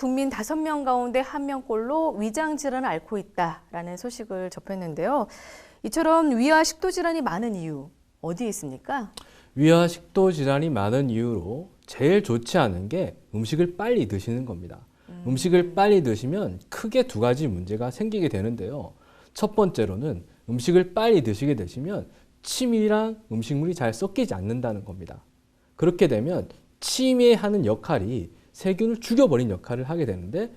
국민 5명 가운데 1명꼴로 위장 질환을 앓고 있다라는 소식을 접했는데요. 이처럼 위와 식도 질환이 많은 이유 어디에 있습니까? 위와 식도 질환이 많은 이유로 제일 좋지 않은 게 음식을 빨리 드시는 겁니다. 음식을 빨리 드시면 크게 2가지 문제가 생기게 되는데요. 첫 번째로는 음식을 빨리 드시게 되시면 침이랑 음식물이 잘 섞이지 않는다는 겁니다. 그렇게 되면 침이 하는 역할이 세균을 죽여버린 역할을 하게 되는데,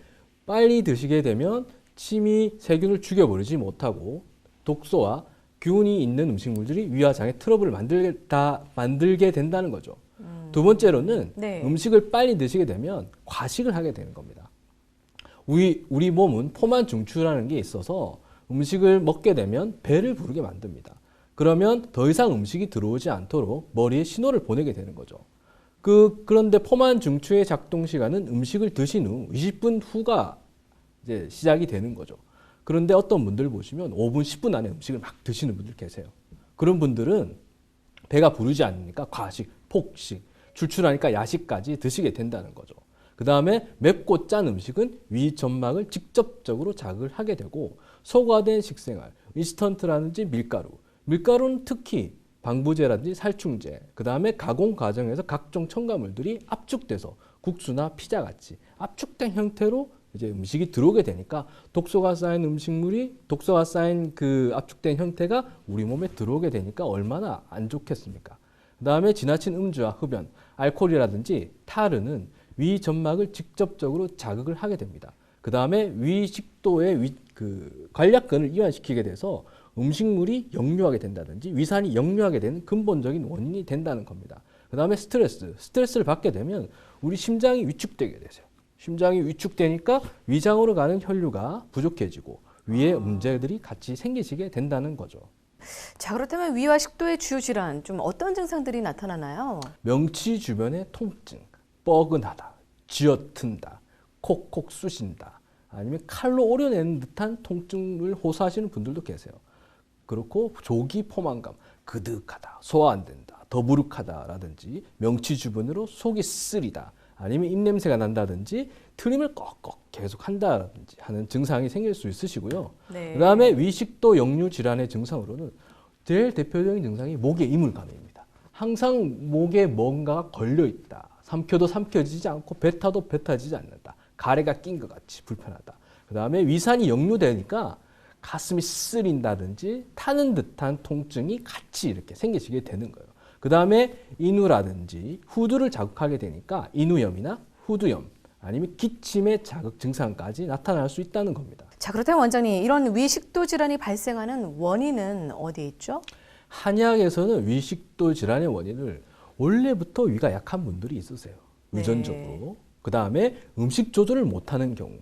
빨리 드시게 되면 침이 세균을 죽여버리지 못하고 독소와 균이 있는 음식물들이 위와 장에 트러블을 만들게 된다는 거죠. 두 번째로는 음식을 빨리 드시게 되면 과식을 하게 되는 겁니다. 우리 몸은 포만 중추라는 게 있어서 음식을 먹게 되면 배를 부르게 만듭니다. 그러면 더 이상 음식이 들어오지 않도록 머리에 신호를 보내게 되는 거죠. 그런데 포만 중추의 작동 시간은 음식을 드신 후 20분 후가 이제 시작이 되는 거죠. 그런데 어떤 분들 보시면 5분, 10분 안에 음식을 막 드시는 분들 계세요. 그런 분들은 배가 부르지 않으니까 과식, 폭식, 출출하니까 야식까지 드시게 된다는 거죠. 그 다음에 맵고 짠 음식은 위 점막을 직접적으로 자극을 하게 되고, 소화된 식생활, 인스턴트라든지 밀가루는 특히 방부제라든지 살충제, 그 다음에 가공 과정에서 각종 첨가물들이 압축돼서 국수나 피자 같이 압축된 형태로 이제 음식이 들어오게 되니까 독소가 쌓인 그 압축된 형태가 우리 몸에 들어오게 되니까 얼마나 안 좋겠습니까? 그 다음에 지나친 음주와 흡연, 알코올이라든지 타르는 위 점막을 직접적으로 자극을 하게 됩니다. 그 다음에 위 식도의 관략근을 이완시키게 돼서 음식물이 역류하게 된다든지 위산이 역류하게 되는 근본적인 원인이 된다는 겁니다. 그 다음에 스트레스를 받게 되면 우리 심장이 위축되게 되세요. 심장이 위축되니까 위장으로 가는 혈류가 부족해지고 위에 문제들이 같이 생기시게 된다는 거죠. 자, 그렇다면 위와 식도의 주요 질환, 좀 어떤 증상들이 나타나나요? 명치 주변의 통증, 뻐근하다, 쥐어튼다, 콕콕 쑤신다, 아니면 칼로 오려내는 듯한 통증을 호소하시는 분들도 계세요. 그렇고 조기 포만감, 그득하다, 소화 안 된다, 더부룩하다라든지 명치 주변으로 속이 쓰리다, 아니면 입냄새가 난다든지 트림을 꺽꺽 계속 한다든지 하는 증상이 생길 수 있으시고요. 그 다음에 위식도 역류 질환의 증상으로는 제일 대표적인 증상이 목의 이물감입니다. 항상 목에 뭔가가 걸려있다. 삼켜도 삼켜지지 않고 뱉어도 뱉어지지 않는다. 가래가 낀 것 같이 불편하다. 그 다음에 위산이 역류되니까 가슴이 쓰린다든지 타는 듯한 통증이 같이 이렇게 생기시게 되는 거예요. 그 다음에 인후라든지 후두를 자극하게 되니까 인후염이나 후두염, 아니면 기침의 자극 증상까지 나타날 수 있다는 겁니다. 자, 그렇다면 원장님, 이런 위식도 질환이 발생하는 원인은 어디에 있죠? 한의학에서는 위식도 질환의 원인을 원래부터 위가 약한 분들이 있으세요. 유전적으로. 그 다음에 음식 조절을 못하는 경우,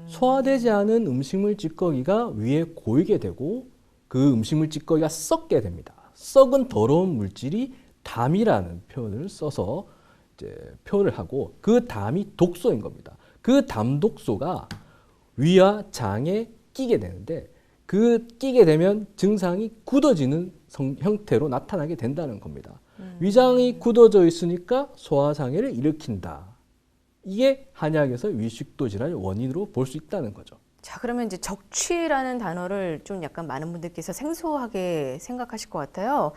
소화되지 않은 음식물 찌꺼기가 위에 고이게 되고 그 음식물 찌꺼기가 썩게 됩니다. 썩은 더러운 물질이 담이라는 표현을 써서 이제 표현을 하고, 그 담이 독소인 겁니다. 그 담 독소가 위와 장에 끼게 되는데, 그 끼게 되면 증상이 굳어지는 형태로 나타나게 된다는 겁니다. 위장이 굳어져 있으니까 소화장애를 일으킨다. 이게 한의학에서 위식도 질환의 원인으로 볼 수 있다는 거죠. 자, 그러면 이제 적취라는 단어를 좀 약간 많은 분들께서 생소하게 생각하실 것 같아요.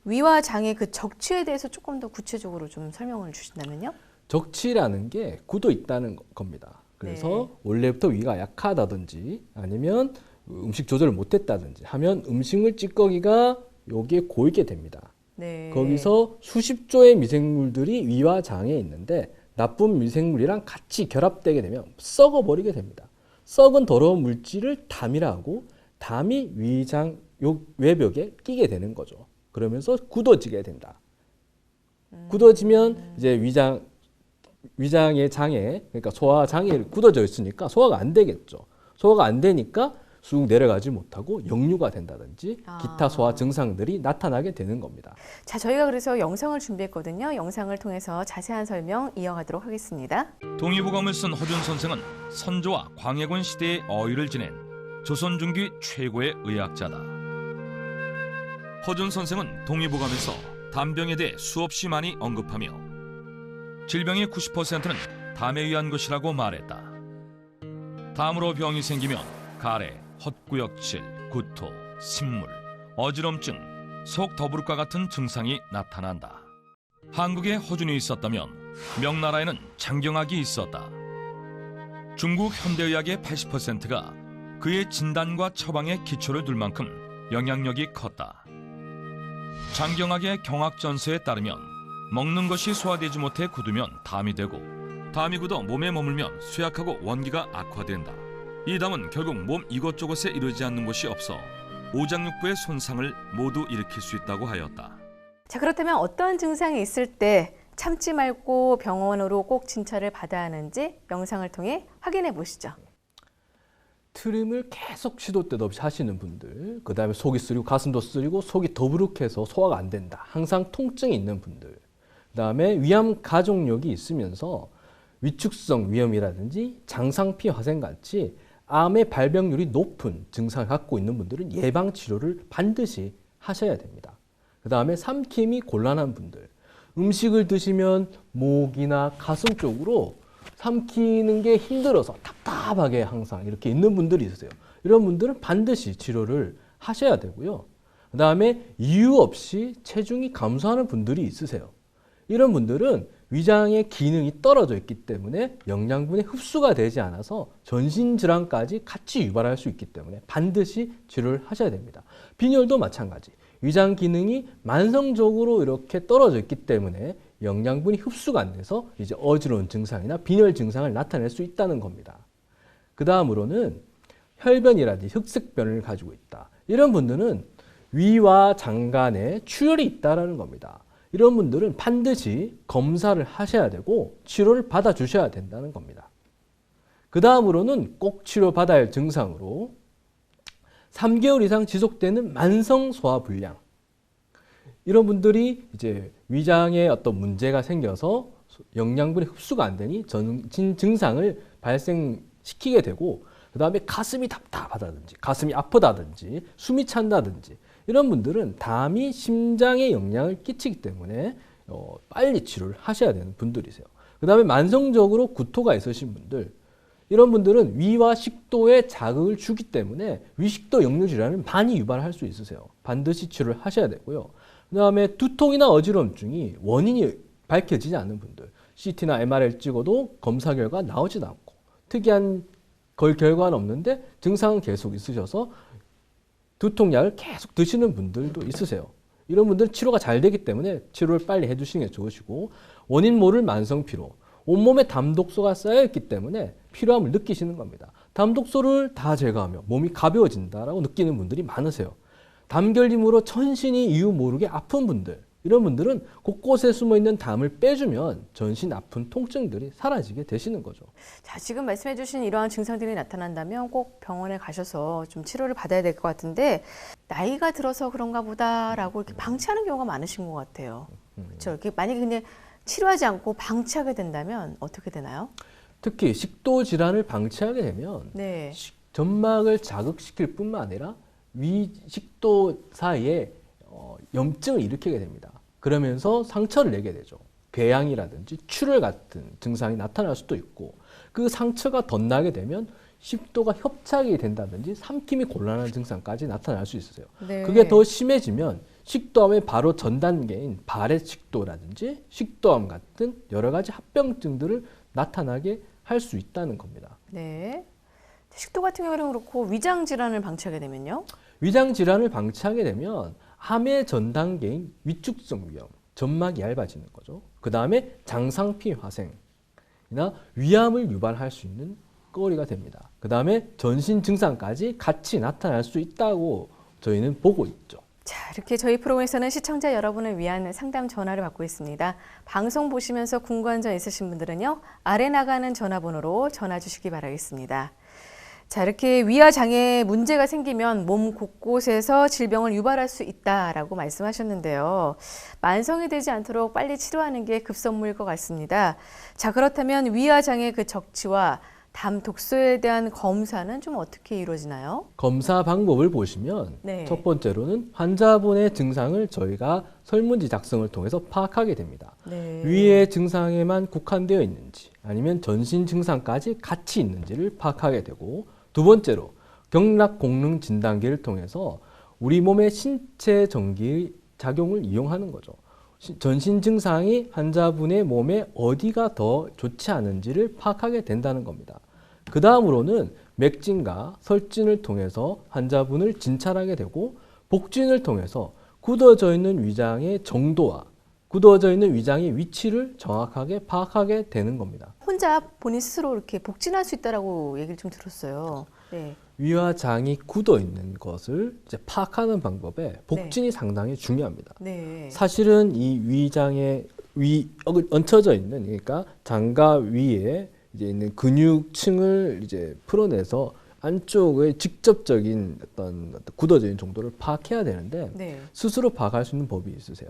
위와 장의 그 적취에 대해서 조금 더 구체적으로 좀 설명을 주신다면요? 적취라는 게 굳어 있다는 겁니다. 그래서 원래부터 위가 약하다든지 아니면 음식 조절을 못했다든지 하면 음식물 찌꺼기가 여기에 고이게 됩니다. 거기서 수십 조의 미생물들이 위와 장에 있는데 나쁜 미생물이랑 같이 결합되게 되면 썩어버리게 됩니다. 썩은 더러운 물질을 담이라 하고, 담이 위장 외벽에 끼게 되는 거죠. 그러면서 굳어지게 된다. 굳어지면 이제 위장의 장애, 그러니까 소화 장애가 굳어져 있으니까 소화가 안 되겠죠. 소화가 안 되니까 쑥 내려가지 못하고 역류가 된다든지 기타 소화 증상들이 나타나게 되는 겁니다. 자, 저희가 그래서 영상을 준비했거든요. 영상을 통해서 자세한 설명 이어가도록 하겠습니다. 동의보감을 쓴 허준 선생은 선조와 광해군 시대의 어휘를 지낸 조선 중기 최고의 의학자다. 허준 선생은 동의보감에서 담병에 대해 수없이 많이 언급하며 질병의 90%는 담에 의한 것이라고 말했다. 다음으로 병이 생기면 가래, 헛구역질, 구토, 신물, 어지럼증, 속 더부룩과 같은 증상이 나타난다. 한국에 허준이 있었다면 명나라에는 장경학이 있었다. 중국 현대의학의 80%가 그의 진단과 처방에 기초를 둘 만큼 영향력이 컸다. 장경학의 경학전서에 따르면 먹는 것이 소화되지 못해 굳으면 담이 되고 담이 굳어 몸에 머물면 쇠약하고 원기가 악화된다. 이 담은 결국 몸 이곳저곳에 이르지 않는 곳이 없어 오장육부의 손상을 모두 일으킬 수 있다고 하였다. 자, 그렇다면 어떤 증상이 있을 때 참지 말고 병원으로 꼭 진찰을 받아야 하는지 영상을 통해 확인해 보시죠. 트림을 계속 시도 때도 없이 하시는 분들, 그 다음에 속이 쓰리고 가슴도 쓰리고 속이 더부룩해서 소화가 안 된다. 항상 통증이 있는 분들, 그 다음에 위암 가족력이 있으면서 위축성 위염이라든지 장상피 화생같이 암의 발병률이 높은 증상을 갖고 있는 분들은 예방치료를 반드시 하셔야 됩니다. 그 다음에 삼킴이 곤란한 분들, 음식을 드시면 목이나 가슴 쪽으로 삼키는 게 힘들어서 답답하게 항상 이렇게 있는 분들이 있으세요. 이런 분들은 반드시 치료를 하셔야 되고요. 그 다음에 이유 없이 체중이 감소하는 분들이 있으세요. 이런 분들은 위장의 기능이 떨어져 있기 때문에 영양분이 흡수가 되지 않아서 전신질환까지 같이 유발할 수 있기 때문에 반드시 치료를 하셔야 됩니다. 빈혈도 마찬가지. 위장 기능이 만성적으로 이렇게 떨어져 있기 때문에 영양분이 흡수가 안 돼서 이제 어지러운 증상이나 빈혈 증상을 나타낼 수 있다는 겁니다. 그 다음으로는 혈변이라든지 흑색변을 가지고 있다. 이런 분들은 위와 장 간에 출혈이 있다는 겁니다. 이런 분들은 반드시 검사를 하셔야 되고 치료를 받아주셔야 된다는 겁니다. 그 다음으로는 꼭 치료받아야 할 증상으로 3개월 이상 지속되는 만성 소화불량. 이런 분들이 이제 위장에 어떤 문제가 생겨서 영양분이 흡수가 안 되니 전신 증상을 발생시키게 되고, 그 다음에 가슴이 답답하다든지 가슴이 아프다든지 숨이 찬다든지 이런 분들은 담이 심장에 영향을 끼치기 때문에 빨리 치료를 하셔야 되는 분들이세요. 그 다음에 만성적으로 구토가 있으신 분들, 이런 분들은 위와 식도에 자극을 주기 때문에 위식도 역류 질환을 많이 유발할 수 있으세요. 반드시 치료를 하셔야 되고요. 그 다음에 두통이나 어지럼증이 원인이 밝혀지지 않는 분들, CT나 MR을 찍어도 검사 결과 나오지도 않고 특이한 결과는 없는데 증상은 계속 있으셔서 두통약을 계속 드시는 분들도 있으세요. 이런 분들은 치료가 잘 되기 때문에 치료를 빨리 해주시는 게 좋으시고, 원인 모를 만성피로, 온몸에 담독소가 쌓여있기 때문에 피로함을 느끼시는 겁니다. 담독소를 다 제거하면 몸이 가벼워진다라고 느끼는 분들이 많으세요. 담결림으로 전신이 이유 모르게 아픈 분들, 이런 분들은 곳곳에 숨어있는 담을 빼주면 전신 아픈 통증들이 사라지게 되시는 거죠. 자, 지금 말씀해 주신 이러한 증상들이 나타난다면 꼭 병원에 가셔서 좀 치료를 받아야 될 것 같은데, 나이가 들어서 그런가 보다라고 이렇게 방치하는 경우가 많으신 것 같아요. 그렇죠? 이렇게 만약에 그냥 치료하지 않고 방치하게 된다면 어떻게 되나요? 특히 식도 질환을 방치하게 되면 네. 점막을 자극시킬 뿐만 아니라 위 식도 사이에 염증을 일으키게 됩니다. 그러면서 상처를 내게 되죠. 궤양이라든지 출혈 같은 증상이 나타날 수도 있고, 그 상처가 덧나게 되면 식도가 협착이 된다든지 삼킴이 곤란한 증상까지 나타날 수 있어요. 네. 그게 더 심해지면 식도암의 바로 전 단계인 발해식도라든지 식도암 같은 여러 가지 합병증들을 나타나게 할 수 있다는 겁니다. 네. 식도 같은 경우는 그렇고 위장 질환을 방치하게 되면요? 위장 질환을 방치하게 되면 암의 전 단계인 위축성 위염, 점막이 얇아지는 거죠. 그 다음에 장상피 화생이나 위암을 유발할 수 있는 거리가 됩니다. 그 다음에 전신 증상까지 같이 나타날 수 있다고 저희는 보고 있죠. 자, 이렇게 저희 프로그램에서는 시청자 여러분을 위한 상담 전화를 받고 있습니다. 방송 보시면서 궁금한 점 있으신 분들은요, 아래 나가는 전화번호로 전화 주시기 바라겠습니다. 자, 이렇게 위와 장에 문제가 생기면 몸 곳곳에서 질병을 유발할 수 있다라고 말씀하셨는데요. 만성이 되지 않도록 빨리 치료하는 게 급선무일 것 같습니다. 자, 그렇다면 위와 장의 그 적치와 담 독소에 대한 검사는 좀 어떻게 이루어지나요? 검사 방법을 보시면 네. 첫 번째로는 환자분의 증상을 저희가 설문지 작성을 통해서 파악하게 됩니다. 네. 위의 증상에만 국한되어 있는지 아니면 전신 증상까지 같이 있는지를 파악하게 되고, 두 번째로 경락 공능 진단기를 통해서 우리 몸의 신체 전기 작용을 이용하는 거죠. 전신 증상이 환자분의 몸에 어디가 더 좋지 않은지를 파악하게 된다는 겁니다. 그 다음으로는 맥진과 설진을 통해서 환자분을 진찰하게 되고, 복진을 통해서 굳어져 있는 위장의 정도와 굳어져 있는 위장의 위치를 정확하게 파악하게 되는 겁니다. 혼자 본인 스스로 이렇게 복진할 수 있다라고 얘기를 좀 들었어요. 네. 위와 장이 굳어 있는 것을 이제 파악하는 방법에 복진이 상당히 중요합니다. 네. 사실은 이 위장에 얹혀져 있는, 그러니까 장과 위에 이제 있는 근육층을 이제 풀어내서 안쪽의 직접적인 어떤 굳어져 있는 정도를 파악해야 되는데 네. 스스로 파악할 수 있는 법이 있으세요.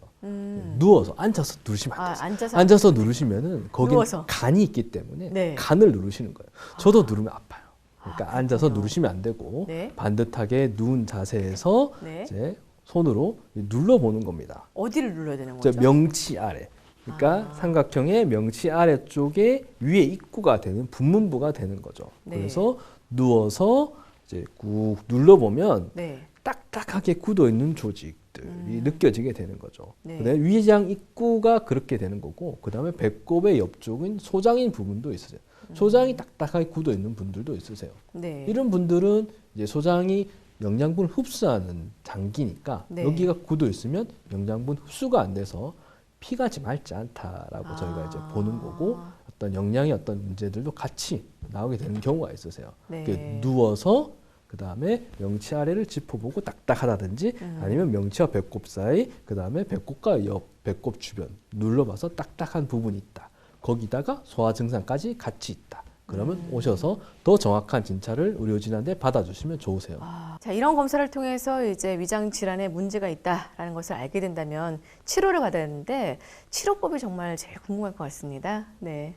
누워서 앉아서 누르시면 안 돼요. 앉아서 누르시면은 거기 누워서. 간이 있기 때문에 네. 간을 누르시는 거예요. 저도 누르면 아파요. 그러니까 아, 앉아서 그렇군요. 누르시면 안 되고 네. 반듯하게 누운 자세에서 네. 이제 손으로 눌러보는 겁니다. 어디를 눌러야 되는 이제 거죠? 명치 아래. 그러니까 삼각형의 명치 아래쪽에 위에 입구가 되는 분문부가 되는 거죠. 네. 그래서 누워서 이제 꾹 눌러보면 네. 딱딱하게 굳어 있는 조직들이 느껴지게 되는 거죠. 네. 그다음에 위장 입구가 그렇게 되는 거고, 그다음에 배꼽의 옆쪽은 소장인 부분도 있으세요. 소장이 딱딱하게 굳어 있는 분들도 있으세요. 네. 이런 분들은 이제 소장이 영양분을 흡수하는 장기니까 네. 여기가 굳어 있으면 영양분 흡수가 안 돼서 피가 지 맑지 않다라고 저희가 이제 보는 거고, 어떤 영양의 어떤 문제들도 같이 나오게 되는 경우가 있으세요. 네. 누워서 그 다음에 명치 아래를 짚어보고 딱딱하다든지 아니면 명치와 배꼽 사이, 그 다음에 배꼽과 옆 배꼽 주변 눌러봐서 딱딱한 부분이 있다. 거기다가 소화 증상까지 같이 있다. 그러면 오셔서 더 정확한 진찰을 의료진한테 받아주시면 좋으세요. 자, 이런 검사를 통해서 이제 위장 질환에 문제가 있다라는 것을 알게 된다면 치료를 받아야 하는데 치료법이 정말 제일 궁금할 것 같습니다. 네.